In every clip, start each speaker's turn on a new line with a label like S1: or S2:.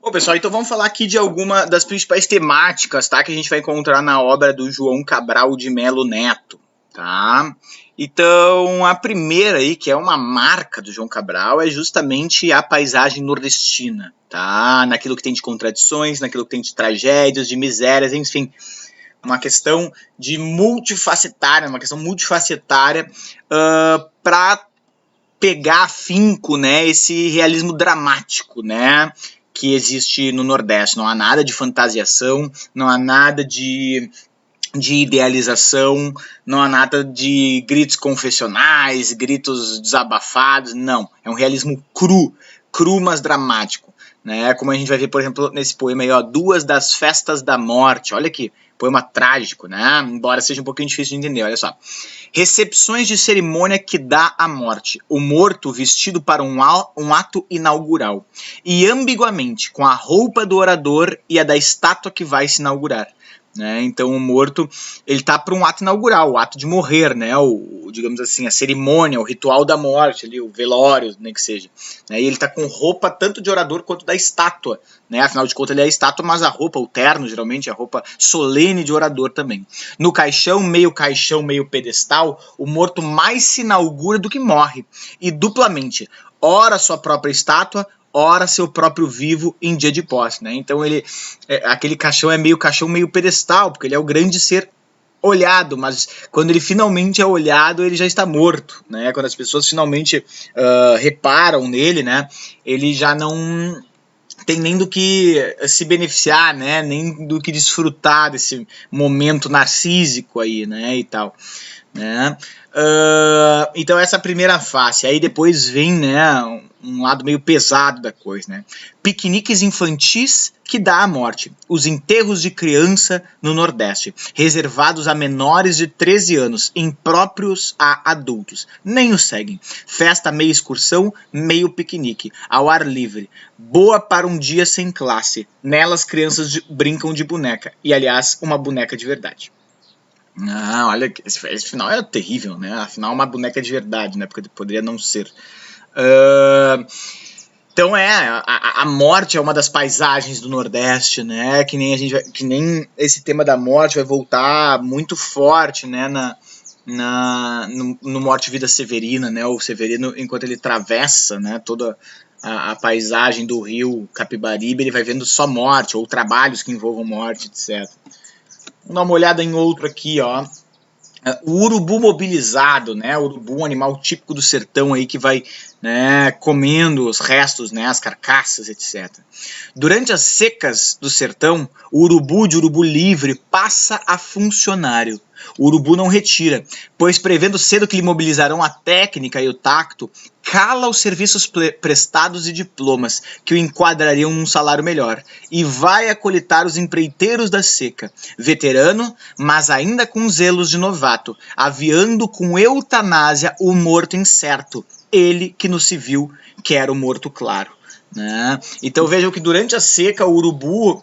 S1: Bom, pessoal, então vamos falar aqui de alguma das principais temáticas, tá, que a gente vai encontrar na obra do João Cabral de Melo Neto, tá? Então, a primeira aí, que é uma marca do João Cabral, é justamente a paisagem nordestina, tá? Naquilo que tem de contradições, naquilo que tem de tragédias, de misérias, enfim, uma questão de multifacetária, uma questão multifacetária para pegar afinco, né, esse realismo dramático, né, que existe no Nordeste. Não há nada de fantasiação, não há nada de idealização, não há nada de gritos confessionais, gritos desabafados, não. É um realismo cru, mas dramático. Né? Como a gente vai ver, por exemplo, nesse poema aí, ó, Duas das Festas da Morte. Olha aqui, poema trágico, né? Embora seja um pouquinho difícil de entender, olha só. Recepções de cerimônia que dá a morte, o morto vestido para um ato inaugural, e ambiguamente com a roupa do orador e a da estátua que vai se inaugurar. Né? Então o morto ele tá para um ato inaugural, o ato de morrer, né? Digamos assim, a cerimônia, o ritual da morte, ali, o velório, nem que seja. Né? E ele tá com roupa tanto de orador quanto da estátua, né? Afinal de contas ele é a estátua, mas a roupa, o terno, geralmente é a roupa solene de orador também. No caixão, meio pedestal, o morto mais se inaugura do que morre, e duplamente, ora sua própria estátua, ora seu próprio vivo em dia de posse, né? Então aquele caixão é meio pedestal, porque ele é o grande ser olhado, mas quando ele finalmente é olhado, ele já está morto, né? Quando as pessoas finalmente reparam nele, né? Ele já não tem nem do que se beneficiar, né? Nem do que desfrutar desse momento narcísico aí, né? E tal, né? Então essa é a primeira face. Aí depois vem, né, um lado meio pesado da coisa, né? Piqueniques infantis que dá a morte. Os enterros de criança no Nordeste, reservados a menores de 13 anos, impróprios a adultos. Nem os seguem. Festa meio excursão, meio piquenique, ao ar livre. Boa para um dia sem classe. Nelas crianças brincam de boneca. E, aliás, uma boneca de verdade. Ah, olha, esse final é terrível, né? Afinal, uma boneca de verdade, né? Porque poderia não ser. Então a morte é uma das paisagens do Nordeste, né? Que nem que nem esse tema da morte vai voltar muito forte, né? No Morte e Vida Severina, né? O Severino, enquanto ele atravessa, né? Toda a paisagem do rio Capibaribe, ele vai vendo só morte ou trabalhos que envolvam morte, etc. Vamos dar uma olhada em outro aqui, ó. O urubu mobilizado, né? O urubu, um animal típico do sertão aí que vai, né, comendo os restos, né, as carcaças, etc. Durante as secas do sertão, o urubu de urubu livre passa a funcionário. O urubu não retira, pois prevendo cedo que lhe mobilizarão a técnica e o tacto, cala os serviços prestados e diplomas que o enquadrariam num salário melhor e vai acolitar os empreiteiros da seca, veterano, mas ainda com zelos de novato, aviando com eutanásia o morto incerto, ele que no civil quer o morto claro. Né? Então vejam que durante a seca o urubu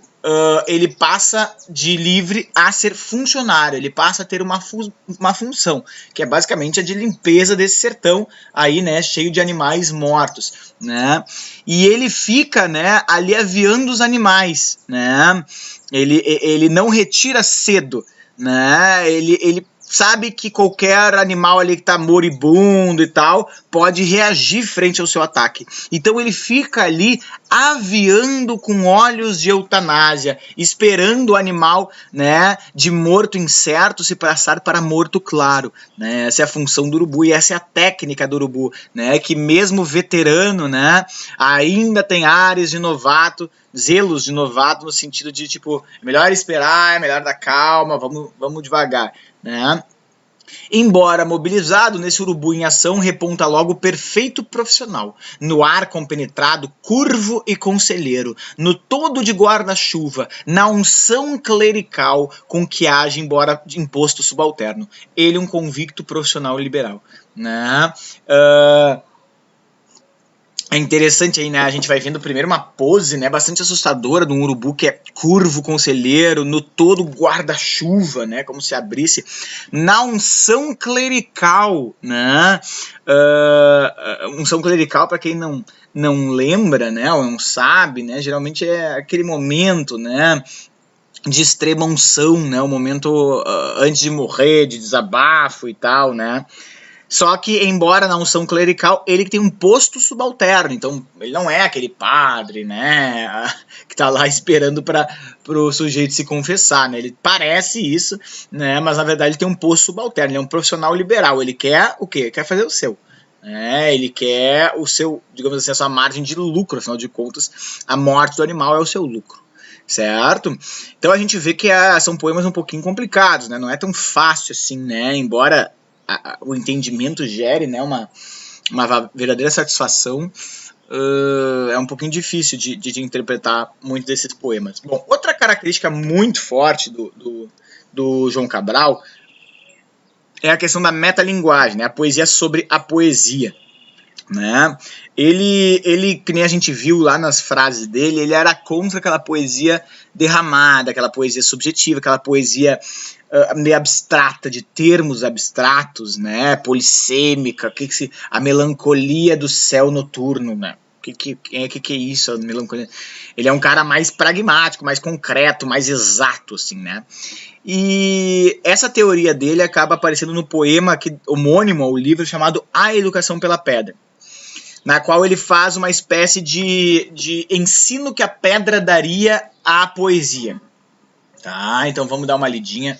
S1: ele passa de livre a ser funcionário, ele passa a ter uma função, que é basicamente a de limpeza desse sertão aí, né, cheio de animais mortos, né? E ele fica, né, ali aviando os animais, né? Ele não retira cedo, né? Ele sabe que qualquer animal ali que tá moribundo e tal pode reagir frente ao seu ataque. Então ele fica ali aviando com olhos de eutanásia, esperando o animal, né, de morto incerto se passar para morto claro, né? Essa é a função do urubu e essa é a técnica do urubu, né, que mesmo veterano, né, ainda tem ares de novato, zelos de novato no sentido de tipo, é melhor esperar, é melhor dar calma, vamos devagar, né? Embora mobilizado, nesse urubu em ação reponta logo o perfeito profissional, no ar compenetrado, curvo e conselheiro, no todo de guarda-chuva, na unção clerical com que age embora de imposto subalterno. Ele um convicto profissional liberal. Né? É interessante aí, né? A gente vai vendo primeiro uma pose, né, bastante assustadora de um urubu que é curvo, conselheiro, no todo guarda-chuva, né, como se abrisse na unção clerical, né? Unção clerical, para quem não lembra, né, ou não sabe, né, geralmente é aquele momento, né, de extrema unção, né, o momento antes de morrer, de desabafo e tal, né? Só que, embora na unção clerical, ele tem um posto subalterno, então ele não é aquele padre, né, que tá lá esperando para o sujeito se confessar, né, ele parece isso, né, mas na verdade ele tem um posto subalterno, ele é um profissional liberal, ele quer o quê? Quer fazer o seu. Ele quer o seu, digamos assim, a sua margem de lucro, afinal de contas, a morte do animal é o seu lucro. Certo? Então a gente vê que são poemas um pouquinho complicados, né? Não é tão fácil assim, né? Embora o entendimento gere, né, uma verdadeira satisfação, é um pouquinho difícil de interpretar muitos desses poemas. Bom, outra característica muito forte do João Cabral é a questão da metalinguagem, né? A poesia sobre a poesia. Né? Ele, que nem a gente viu lá nas frases dele, ele era contra aquela poesia derramada, aquela poesia subjetiva, aquela poesia meio abstrata, de termos abstratos, né? Polissêmica, a melancolia do céu noturno, né? Que é isso, a melancolia? Ele é um cara mais pragmático, mais concreto, mais exato, assim, né? E essa teoria dele acaba aparecendo no poema homônimo ao livro chamado A Educação pela Pedra, na qual ele faz uma espécie de ensino que a pedra daria à poesia. Tá, então vamos dar uma lidinha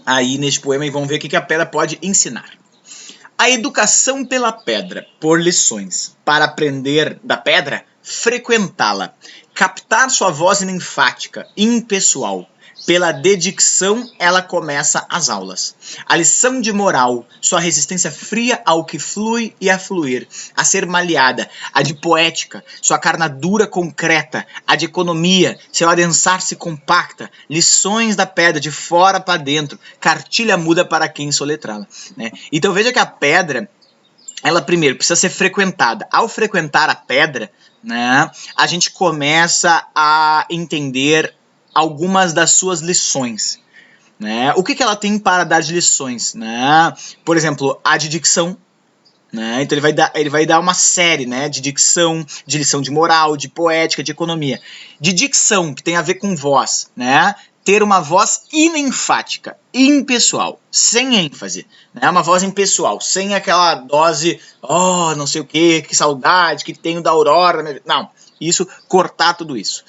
S1: aí neste poema e vamos ver o que a pedra pode ensinar. A educação pela pedra, por lições. Para aprender da pedra, frequentá-la. Captar sua voz linfática, impessoal. Pela dedicção, ela começa as aulas. A lição de moral, sua resistência fria ao que flui e a fluir, a ser maleada. A de poética, sua carnadura concreta. A de economia, seu adensar-se compacta. Lições da pedra, de fora para dentro. Cartilha muda para quem soletrá-la. Né? Então veja que a pedra, ela primeiro precisa ser frequentada. Ao frequentar a pedra, né, a gente começa a entender algumas das suas lições. Né? O que ela tem para dar de lições? Né? Por exemplo, a de dicção. Né? Então ele vai dar uma série, né, de dicção, de lição de moral, de poética, de economia. De dicção, que tem a ver com voz. Né? Ter uma voz inenfática, impessoal, sem ênfase. Né? Uma voz impessoal, sem aquela dose, não sei o que saudade que tenho da aurora. Não, isso, cortar tudo isso.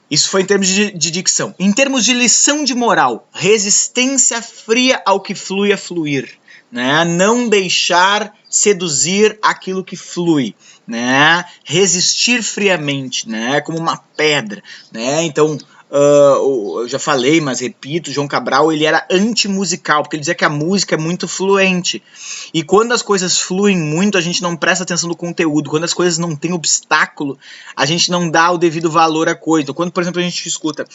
S1: Isso foi em termos de dicção. Em termos de lição de moral, resistência fria ao que flui a fluir. Né? Não deixar seduzir aquilo que flui. Né? Resistir friamente, né? Como uma pedra. Né? Então, eu já falei, mas repito, João Cabral ele era antimusical, porque ele dizia que a música é muito fluente. E quando as coisas fluem muito, a gente não presta atenção no conteúdo. Quando as coisas não têm obstáculo, a gente não dá o devido valor à coisa. Quando, por exemplo, a gente escuta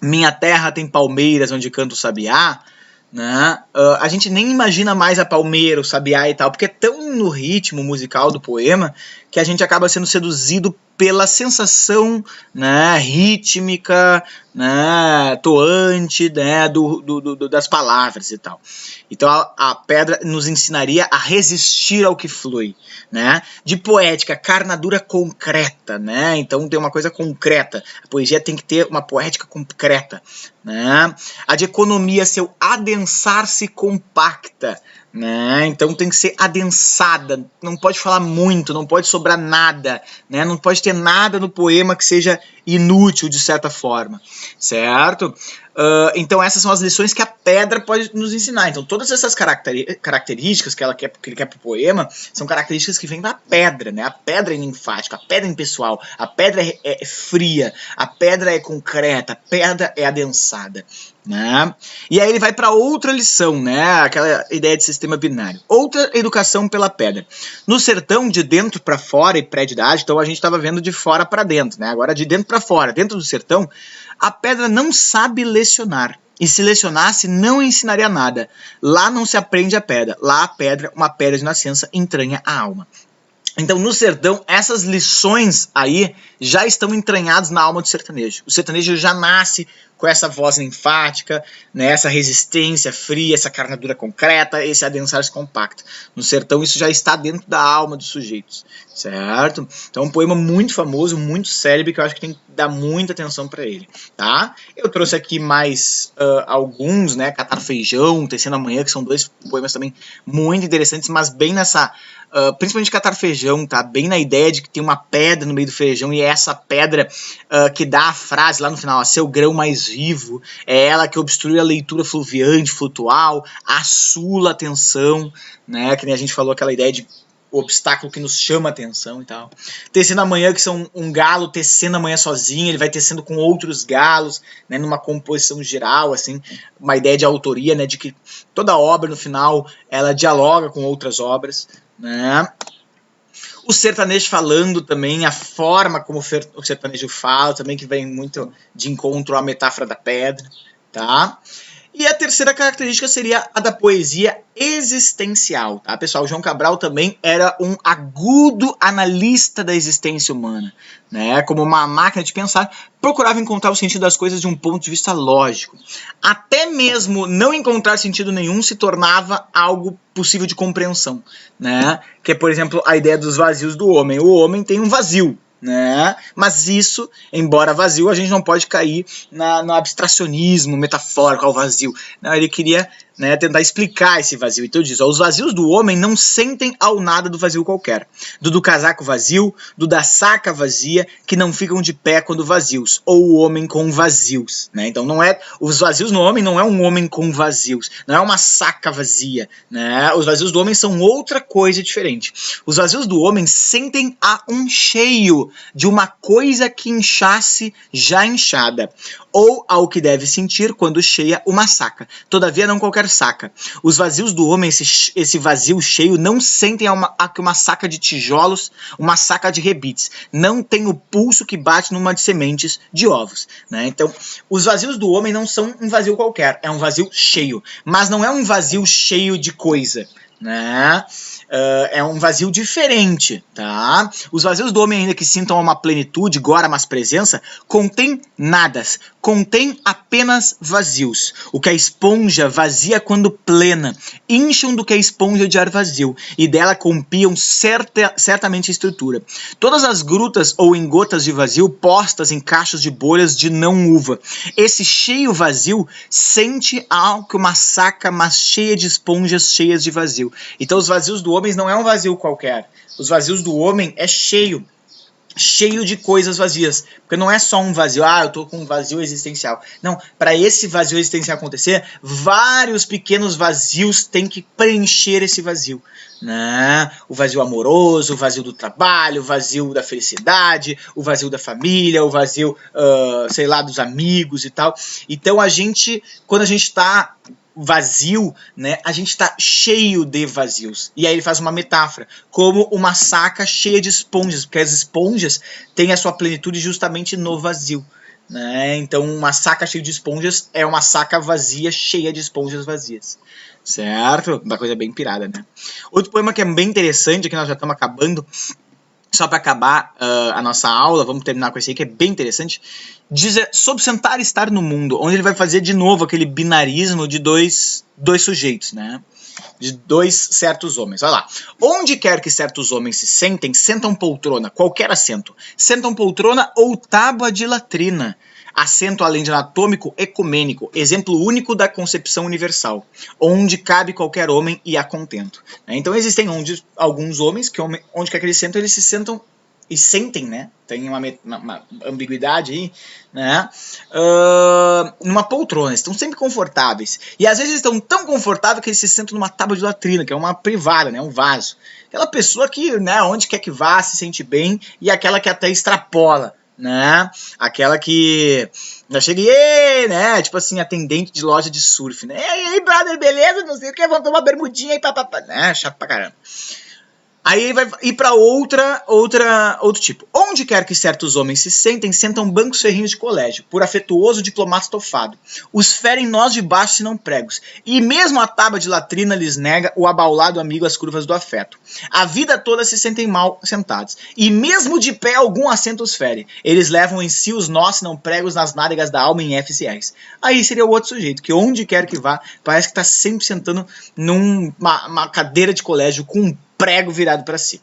S1: Minha Terra tem palmeiras onde canta o sabiá, né? A gente nem imagina mais a palmeira, o sabiá e tal, porque é tão no ritmo musical do poema que a gente acaba sendo seduzido pela sensação, né, rítmica, né, toante, né, das palavras e tal. Então a pedra nos ensinaria a resistir ao que flui. Né? De poética, carnadura concreta. Né? Então tem uma coisa concreta. A poesia tem que ter uma poética concreta. Né? A de economia, seu adensar-se compacta. Né? Então tem que ser adensada, não pode falar muito, não pode sobrar nada, né? Não pode ter nada no poema que seja inútil de certa forma, certo? Então essas são as lições que a pedra pode nos ensinar. Então todas essas características que ele quer para o poema são características que vêm da pedra, né? A pedra é linfática, a pedra é impessoal, a pedra é fria, a pedra é concreta, a pedra é adensada. Né? E aí ele vai para outra lição, né? Aquela ideia de sistema binário. Outra educação pela pedra. No sertão, de dentro para fora e pré-idade, então a gente estava vendo de fora para dentro, né? Agora de dentro para fora. Dentro do sertão, a pedra não sabe lecionar. E se lecionasse, não ensinaria nada. Lá não se aprende a pedra. Lá a pedra, uma pedra de nascença, entranha a alma. Então, no sertão, essas lições aí já estão entranhadas na alma do sertanejo. O sertanejo já nasce com essa voz linfática, né, essa resistência fria, essa carnadura concreta, esse adensar-se compacto. No sertão, isso já está dentro da alma dos sujeitos, certo? Então, é um poema muito famoso, muito célebre, que eu acho que tem que dar muita atenção para ele, tá? Eu trouxe aqui mais alguns, né, Catar Feijão, Tecendo Amanhã, que são dois poemas também muito interessantes, mas bem nessa... principalmente Catar Feijão, tá? Bem na ideia de que tem uma pedra no meio do feijão e é essa pedra que dá a frase lá no final, seu grão mais vivo, é ela que obstrui a leitura fluviante, flutual, assula a atenção, né? Que nem a gente falou, aquela ideia de o obstáculo que nos chama a atenção e tal. Tecendo Amanhã, que são um galo tecendo amanhã sozinho, ele vai tecendo com outros galos, né, numa composição geral, assim, uma ideia de autoria, né, de que toda obra, no final, ela dialoga com outras obras, né? O sertanejo falando também, a forma como o sertanejo fala, também que vem muito de encontro à metáfora da pedra, tá? E a terceira característica seria a da poesia existencial, tá, pessoal? O João Cabral também era um agudo analista da existência humana, né? Como uma máquina de pensar, procurava encontrar o sentido das coisas de um ponto de vista lógico. Até mesmo não encontrar sentido nenhum se tornava algo possível de compreensão, né? Que é, por exemplo, a ideia dos vazios do homem. O homem tem um vazio, né? Mas isso, embora vazio, a gente não pode cair no abstracionismo metafórico ao vazio. Não, ele queria, né, tentar explicar esse vazio. Então diz, ó, os vazios do homem não sentem ao nada do vazio qualquer. Do casaco vazio, do da saca vazia, que não ficam de pé quando vazios. Ou o homem com vazios, né? Então não é, os vazios no homem não é um homem com vazios, não é uma saca vazia, né? Os vazios do homem são outra coisa diferente. Os vazios do homem sentem a um cheio de uma coisa que inchasse já inchada, ou ao que deve sentir quando cheia uma saca. Todavia não qualquer saca. Os vazios do homem, esse vazio cheio, não sentem a que uma saca de tijolos, uma saca de rebites. Não tem o pulso que bate numa de sementes de ovos, né? Então, os vazios do homem não são um vazio qualquer, é um vazio cheio. Mas não é um vazio cheio de coisa, né? É um vazio diferente, tá? Os vazios do homem, ainda que sintam uma plenitude, gora, mas presença, contém nadas, contém apenas vazios. O que a esponja vazia quando plena, incham do que a esponja de ar vazio, e dela compiam certamente a estrutura. Todas as grutas ou em gotas de vazio postas em cachos de bolhas de não uva. Esse cheio vazio sente algo que uma saca, mas cheia de esponjas cheias de vazio. Então os vazios do homem não é um vazio qualquer. Os vazios do homem é cheio de coisas vazias. Porque não é só um vazio, eu tô com um vazio existencial. Não, para esse vazio existencial acontecer, vários pequenos vazios têm que preencher esse vazio, né? O vazio amoroso, o vazio do trabalho, o vazio da felicidade, o vazio da família, o vazio, sei lá, dos amigos e tal. Então quando a gente tá vazio, né, a gente está cheio de vazios. E aí ele faz uma metáfora, como uma saca cheia de esponjas, porque as esponjas têm a sua plenitude justamente no vazio, né? Então uma saca cheia de esponjas é uma saca vazia cheia de esponjas vazias, certo? Uma coisa bem pirada, né? Outro poema que é bem interessante, que nós já estamos acabando, só para acabar a nossa aula, vamos terminar com esse aí que é bem interessante. Diz sobre sentar e estar no mundo, onde ele vai fazer de novo aquele binarismo de dois sujeitos, né? De dois certos homens. Olha lá. Onde quer que certos homens se sentem, sentam poltrona, qualquer assento. Sentam poltrona ou tábua de latrina. Assento além de anatômico, ecumênico, exemplo único da concepção universal, onde cabe qualquer homem e a contento. Então existem alguns homens que onde quer que eles se sentam e sentem, né? Tem uma ambiguidade aí, né? Numa poltrona, estão sempre confortáveis. E às vezes estão tão confortáveis que eles se sentam numa tábua de latrina, que é uma privada, né? Um vaso. Aquela pessoa que, né, onde quer que vá, se sente bem, e aquela que até extrapola, né? Aquela que já cheguei, né? Tipo assim, atendente de loja de surf, né? E aí, brother, beleza? Não sei o que, vamos tomar uma bermudinha aí, papapá. Né? Chato pra caramba. Aí vai ir para outro tipo. Onde quer que certos homens se sentem, sentam bancos ferrinhos de colégio, por afetuoso diplomata estofado. Os ferem nós de baixo se não pregos, e mesmo a tábua de latrina lhes nega o abaulado amigo às curvas do afeto. A vida toda se sentem mal sentados, e mesmo de pé algum assento os fere. Eles levam em si os nós se não pregos nas nádegas da alma em F's e R's. Aí seria o outro sujeito, que onde quer que vá, parece que está sempre sentando numa cadeira de colégio com um prego virado para si.